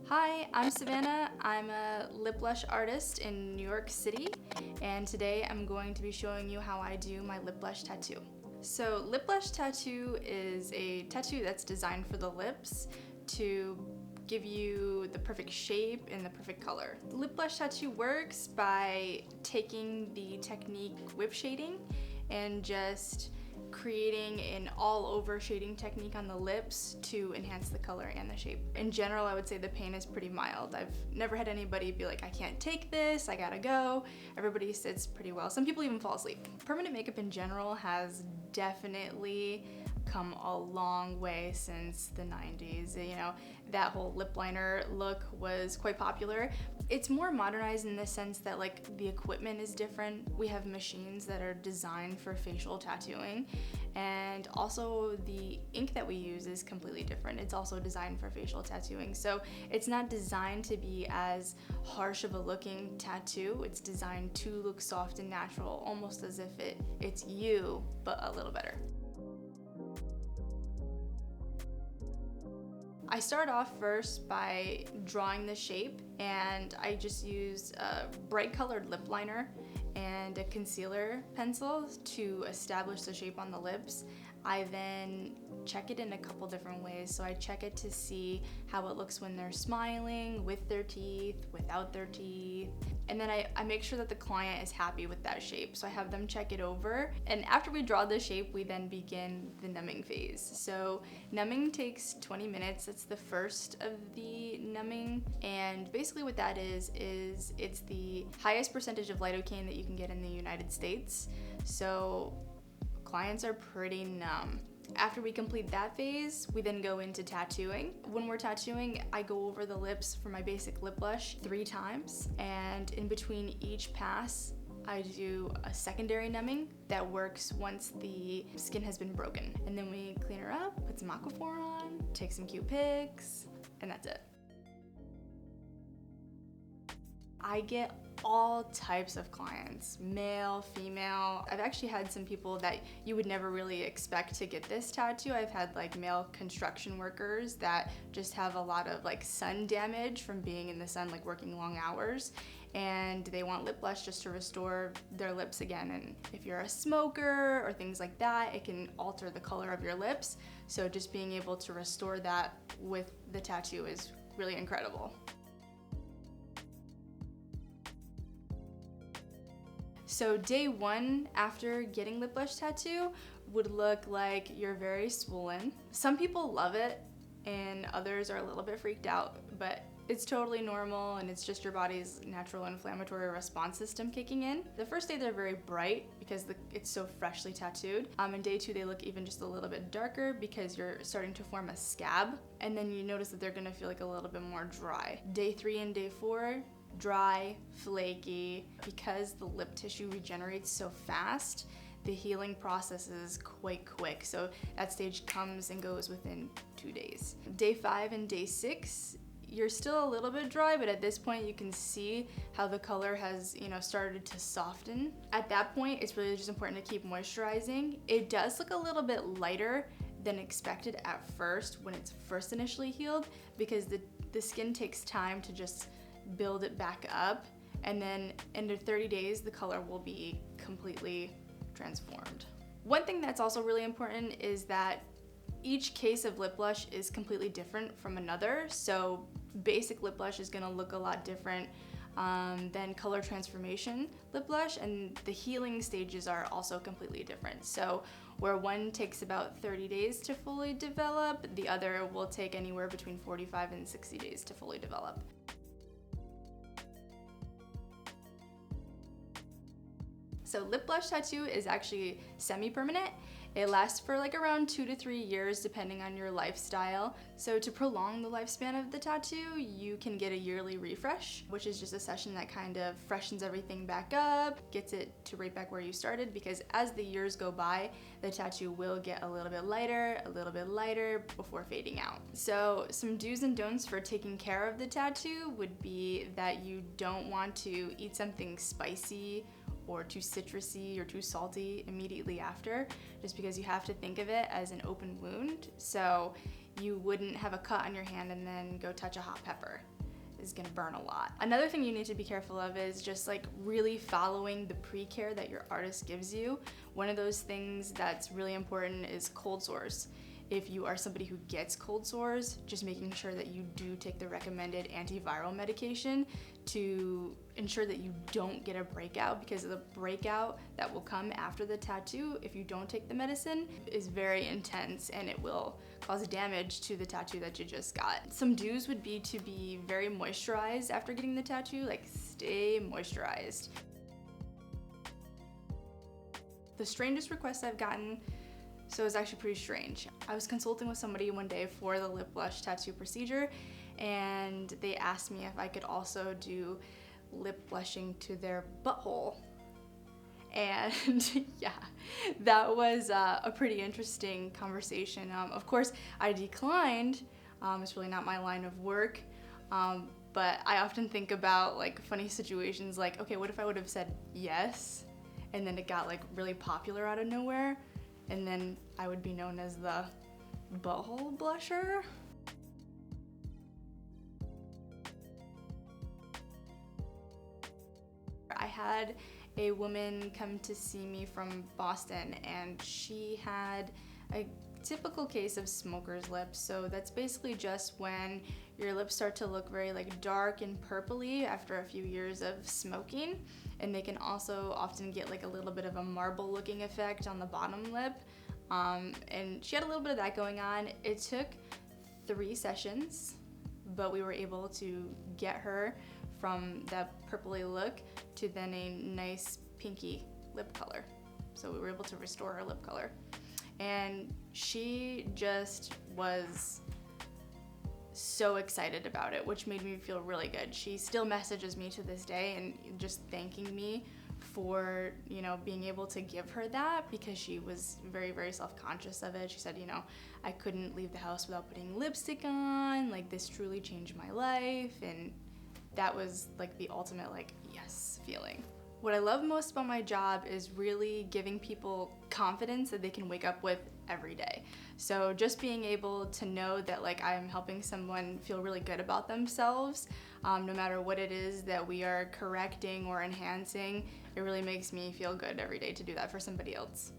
Hi, I'm Savannah. I'm a lip blush artist in New York City, and today I'm going to be showing you how I do my lip blush tattoo. So lip blush tattoo is a tattoo that's designed for the lips to give you the perfect shape and the perfect color. The lip blush tattoo works by taking the technique whip shading and just creating an all-over shading technique on the lips to enhance the color and the shape. In general, I would say the pain is pretty mild. I've never had anybody be like, I can't take this, I gotta go. Everybody sits pretty well. Some people even fall asleep. Permanent makeup in general has definitely come a long way since the 90s. You know, that whole lip liner look was quite popular. It's more modernized in the sense that like the equipment is different. We have machines that are designed for facial tattooing, and also the ink that we use is completely different. It's also designed for facial tattooing. So it's not designed to be as harsh of a looking tattoo. It's designed to look soft and natural, almost as if it's you, but a little better. I start off first by drawing the shape, and I just use a bright colored lip liner and a concealer pencil to establish the shape on the lips. I then check it in a couple different ways. So I check it to see how it looks when they're smiling, with their teeth, without their teeth. And then I make sure that the client is happy with that shape. So I have them check it over. And after we draw the shape, we then begin the numbing phase. So numbing takes 20 minutes. It's the first of the numbing. And basically what that is it's the highest percentage of lidocaine that you can get in the United States. So clients are pretty numb. After we complete that phase, we then go into tattooing. When we're tattooing, I go over the lips for my basic lip blush 3 times, and in between each pass, I do a secondary numbing that works once the skin has been broken. And then we clean her up, put some Aquaphor on, take some cute pics, and that's it. I get all types of clients, male, female. I've actually had some people that you would never really expect to get this tattoo. I've had like male construction workers that just have a lot of like sun damage from being in the sun, like working long hours, and they want lip blush just to restore their lips again. And if you're a smoker or things like that, it can alter the color of your lips. So just being able to restore that with the tattoo is really incredible. So day 1 after getting lip blush tattoo would look like you're very swollen. Some people love it and others are a little bit freaked out, but it's totally normal and it's just your body's natural inflammatory response system kicking in. The first day they're very bright because it's so freshly tattooed. And day 2 they look even just a little bit darker because you're starting to form a scab, and then you notice that they're gonna feel like a little bit more dry. Day 3 and day 4, dry, flaky. Because the lip tissue regenerates so fast, the healing process is quite quick. So that stage comes and goes within 2 days. Day 5 and day 6, you're still a little bit dry, but at this point you can see how the color has, started to soften. At that point, it's really just important to keep moisturizing. It does look a little bit lighter than expected at first when it's first initially healed, because the skin takes time to just build it back up, and then in 30 days the color will be completely transformed. One thing that's also really important is that each case of lip blush is completely different from another. So basic lip blush is gonna look a lot different than color transformation lip blush, and the healing stages are also completely different. So where one takes about 30 days to fully develop, the other will take anywhere between 45 and 60 days to fully develop. So lip blush tattoo is actually semi-permanent. It lasts for like around 2 to 3 years depending on your lifestyle. So to prolong the lifespan of the tattoo, you can get a yearly refresh, which is just a session that kind of freshens everything back up, gets it to right back where you started, because as the years go by, the tattoo will get a little bit lighter before fading out. So some do's and don'ts for taking care of the tattoo would be that you don't want to eat something spicy or too citrusy or too salty immediately after, just because you have to think of it as an open wound. So you wouldn't have a cut on your hand and then go touch a hot pepper. is gonna burn a lot. Another thing you need to be careful of is just like really following the pre-care that your artist gives you. One of those things that's really important is cold sores. If you are somebody who gets cold sores, just making sure that you do take the recommended antiviral medication to ensure that you don't get a breakout, because the breakout that will come after the tattoo, if you don't take the medicine, is very intense and it will cause damage to the tattoo that you just got. Some do's would be to be very moisturized after getting the tattoo, like stay moisturized. The strangest request I've gotten, so it's actually pretty strange. I was consulting with somebody one day for the lip blush tattoo procedure, and they asked me if I could also do lip blushing to their butthole. And yeah, that was a pretty interesting conversation. Of course, I declined. It's really not my line of work. But I often think about like funny situations like, okay, what if I would have said yes, and then it got like really popular out of nowhere? And then I would be known as the butthole blusher. I had a woman come to see me from Boston, and she had a typical case of smoker's lips. So that's basically just when your lips start to look very like dark and purpley after a few years of smoking, and they can also often get like a little bit of a marble looking effect on the bottom lip. And she had a little bit of that going on. It took 3 sessions, but we were able to get her from that purpley look to then a nice pinky lip color. So we were able to restore her lip color. And she just was so excited about it, which made me feel really good. She still messages me to this day and just thanking me for, you know, being able to give her that, because she was very, very self-conscious of it. She said, you know, I couldn't leave the house without putting lipstick on. Like, this truly changed my life. And that was like the ultimate like yes feeling. What I love most about my job is really giving people confidence that they can wake up with every day. So just being able to know that like I am helping someone feel really good about themselves, no matter what it is that we are correcting or enhancing, it really makes me feel good every day to do that for somebody else.